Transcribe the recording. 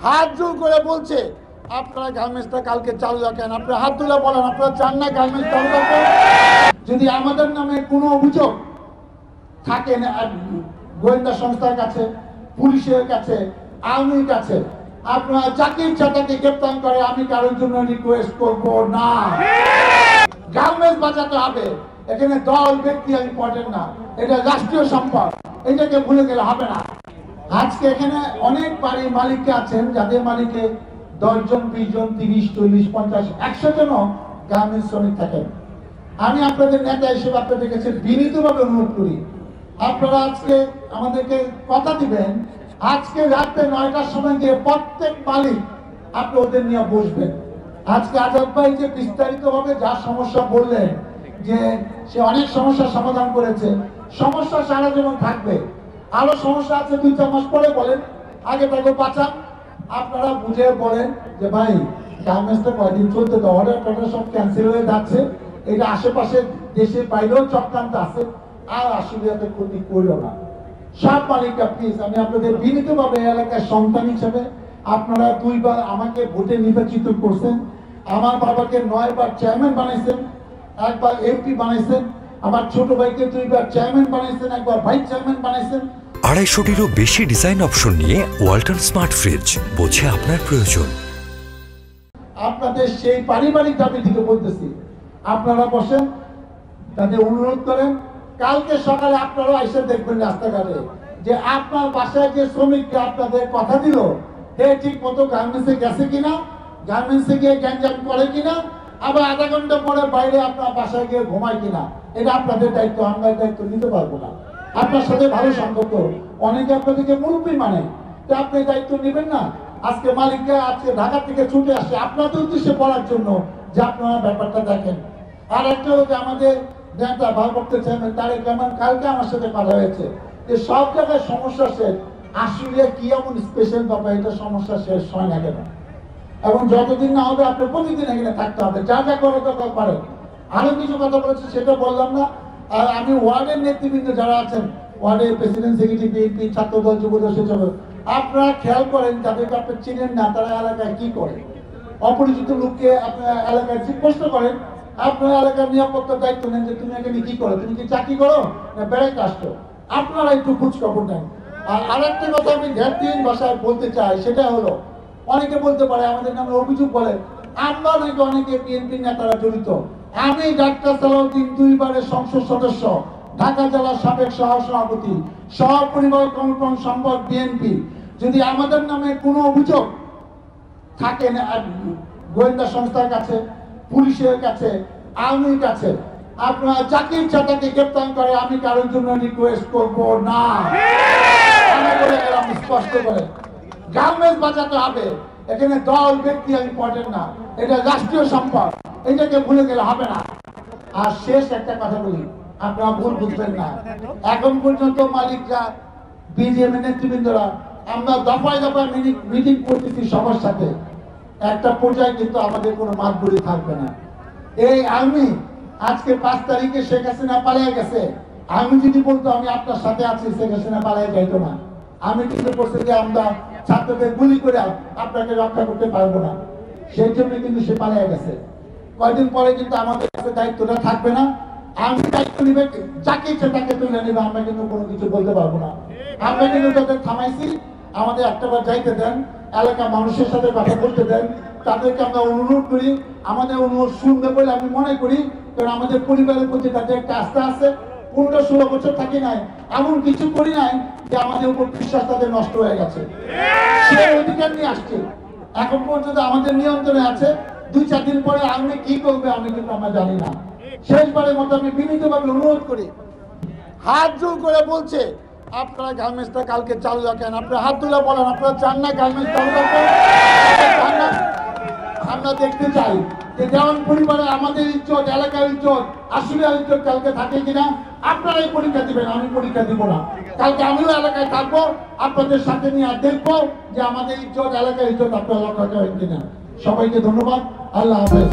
হাত জোর করে বলছে আপনারা গার্মেন্টসটা কালকে চালু রাখেন। আপনারা হাত তুলে বলেন আপনারা চান না গার্মেন্টস চালু রাখেন? যদি আমাদের নামে কোনো অভিযোগ থাকে গোয়েন্দা সংস্থার কাছে, পুলিশের কাছে, আর্মির কাছে, আপনারা যাকে ইচ্ছা তাকে গ্রেপ্তার করে, আমি কারোর জন্য রিকোয়েস্ট করব না। গার্মেন্টস বাঁচাতে হবে, এখানে দল ব্যক্তি ইম্পর্টেন্ট না, এটা রাষ্ট্রীয় সম্পদ, এটাকে ভুলে গেলে হবে না। আজকে এখানে অনেক বাড়ির মালিককে আছেন যাদের মালিকে 10 জন, 20 জন, 30, 40, 50, 100 জন গার্মেন্টস শ্রমিক থাকেন। আমি আপনাদের নেতা হিসেবে আপনাদের কাছে বিনীতভাবে অনুরোধ করি, আপনারা আজকে আমাদেরকে কথা দিবেন, আজকে রাতে 9টার সময় গিয়ে প্রত্যেক মালিক আপনি ওদের নিয়ে বসবেন। আজকে আজাদ ভাই যে বিস্তারিতভাবে যা সমস্যা বললেন, যে সে অনেক সমস্যার সমাধান করেছে, সমস্যা সারা জীবন থাকবে, আরো সমস্যা আছে 2-4 মাস পরে বলেন, আগে তাকে বাঁচান। আপনারা বুঝে বলেন যে ভাই গার্মেন্টসটা কয়দিন চলতে দাও, অর্ডার টর্ডার সব ক্যান্সেল হয়ে যাচ্ছে, এটা আশেপাশে দেশের বাইরেও চক্রান্ত আছে, আর আসলে ক্ষতি করিও না। সব মালিকরা প্লিজ, আমি আপনাদের বিনীতভাবে এলাকার সন্তান হিসেবে, আপনারা 2 বার আমাকে ভোটে নির্বাচিত করছেন, আমার বাবাকে 9 বার চেয়ারম্যান বানাইছেন, 1 বার এমপি বানাইছেন, আমার ছোট ভাইকে 2 বার চেয়ারম্যান বানাইছেন, 1 বার ভাইস চেয়ারম্যান বানাইছেন। 250টিরও বেশি ডিজাইন অপশন নিয়ে ওয়ালটন স্মার্ট ফ্রিজ, বোঝে আপনার প্রয়োজন। আপনাদের সেই পারিবারিক দাবি থেকে বলতেছি, আপনারা বসেন, তাদের অনুরোধ করেন, কালকে সকালে আপনারা এসে দেখবেন রাস্তাঘাটে যে আপনার বাসায় যে শ্রমিকরা আপনাদের কথা দিল হে ঠিক মতো গার্মেন্টসে গেছে কিনা, গার্মেন্টসে গিয়ে গ্যাঞ্জাম করে কিনা, আবার আধা ঘন্টা পরে বাইরে আপনার বাসায় গিয়ে ঘুমায় কিনা, এটা আপনাদের দায়িত্ব, আমরা দায়িত্ব নিতে পারবো না। আপনার সাথে ভালো সম্পর্ক, অনেকে আপনাদেরকে মুরব্বী মানে, তো আপনি দায়িত্ব নেবেন না? আজকে মালিকরা আজকে ঢাকা থেকে ছুটে আসে আপনাদের উদ্দেশ্যে বলার জন্য যে আপনারা ব্যাপারটা দেখেন। আর একটা হচ্ছে আমাদের নেতা ভারপ্রাপ্ত চেয়ারম্যান তারেক রহমান কালকে আমার সাথে কথা হয়েছে যে সব জায়গায় সমস্যা শেষ, আসলে কি এমন স্পেশাল ব্যাপার এটা সমস্যা শেষ হয় না কেন? এবং যতদিন না হবে আপনি প্রতিদিন এখানে থাকতে হবে, যা যা করে দরকার পারেন। আরো কিছু কথা বলেছে সেটা বললাম না। আর আমি ওয়ার্ডের নেতৃবৃন্দ যারা আছেন, ওয়ার্ডের প্রেসিডেন্ট, সেক্রেটারি, বিএনপি, ছাত্রদল, যুবদল, স্বেচ্ছাসেবক, আপনারা খেয়াল করেন যাদেরকে আপনি চিনেন না তারা এলাকায় কি করে, অপরিচিত লোককে আপনার এলাকায় প্রশ্ন করেন, আপনার এলাকার নিরাপত্তার দায়িত্ব নেন যে তুমি এখানে কি করো, তুমি কি চাকরি করো না বেড়াইতে আসছো, আপনারা একটু খোঁজ খবর নেন। আর আরেকটা কথা আমি ধ্যান ভাষায় বলতে চাই, সেটা হলো অনেকে বলতে পারে আমাদের নামে অভিযোগ বলে আমরা নাকি অনেকে বিএনপি নেতারা জড়িত। আমি ডাক্তার সালাউদ্দিন 2 বারের সংসদ সদস্য, ঢাকা জেলার সাবেক সহসভাপতি, সহপরিবার কমিশন সম্পদ বিএনপি। যদি আমাদের নামে কোনো অভিযোগ থাকে গোয়েন্দা সংস্থার কাছে, পুলিশের কাছে, আর্মির কাছে, আপনারা যাকে ইচ্ছা তাকে গ্রেপ্তার করে, আমি কারোর জন্য রিকোয়েস্ট করব না। আমি বলে গেলাম স্পষ্ট করে, গার্মেন্টস বাঁচাতে হবে, এখানে দল ব্যক্তি ইম্পর্টেন্ট না, এটা রাষ্ট্রীয় সম্পদ, এটাকে ভুলে গেলে হবে না। আর শেষ একটা কথা বলি, আপনারা ভুল বুঝবেন না, এখন পর্যন্ত মালিকরা, বিজিএম নেতৃবৃন্দরা, আমরা দফায় দফায় মিটিং করতেছি সবার সাথে, একটা পর্যায়ে কিন্তু আমাদের কোনো মাতবরি থাকবে না। এই আর্মি আজকে 5 তারিখে শেখ হাসিনা পালিয়ে গেছে, আমি যদি বলতো আমি আপনার সাথে আছি, শেখ হাসিনা পালিয়ে যাইতো না। আমি কিন্তু বলছি যে আমরা ছাত্রদের গুলি করে আপনাকে রক্ষা করতে পারবো না, সেই জন্য কিন্তু সে পালিয়ে গেছে। কয়দিন পরে কিন্তু আমাদের কাছে দায়িত্বটা থাকবে না, আমি দায়িত্ব নিবে, যাকে ইচ্ছে তাকে তুলে নেবে, আমরা কিন্তু কোনো কিছু বলতে পারবো না। আমরা কিন্তু তাদের থামাইছি, আমাদের একটাবার যাইতে দেন, এলাকার মানুষের সাথে কথা বলতে দেন, তাদেরকে আমরা অনুরোধ করি, আমাদের অনুরোধ শুনবে বলে আমি মনে করি, কারণ আমাদের পরিবারের প্রতি তাদের একটা আস্থা আছে। 15-16 বছর থাকি নাই, এমন কিছু করি নাই যে আমাদের উপর বিশ্বাস তাদের নষ্ট হয়ে গেছে, সেই অধিকার নিয়ে আসছে। এখন পর্যন্ত আমাদের নিয়ন্ত্রণে আছে, 2-4 দিন পরে আর্মি কি করবে আমি কিন্তু আমরা জানি না। শেষবারের মতো আমি বিনীতভাবে অনুরোধ করি, হাত জোর করে বলছে আপনারা গার্মেন্টসটা কালকে চালু রাখেন। আপনারা হাত তুলে বলেন আপনারা চান না গার্মেন্টস চালু রাখেন? আমরা দেখতে চাই যে যেমন পরিবারে আমাদের ইজ্জত, এলাকার ইজ্জত, আসলে ইজ্জত কালকে থাকে কিনা। আপনারাই পরীক্ষা দিবেন, আমি পরীক্ষা দিব না। কালকে আমিও এলাকায় থাকবো, আপনাদের সাথে নিয়ে দেখবো যে আমাদের ইজ্জত, এলাকার ইজ্জত আপনারা রক্ষা করেন কিনা। সবাইকে ধন্যবাদ, আল্লাহ হাফেজ।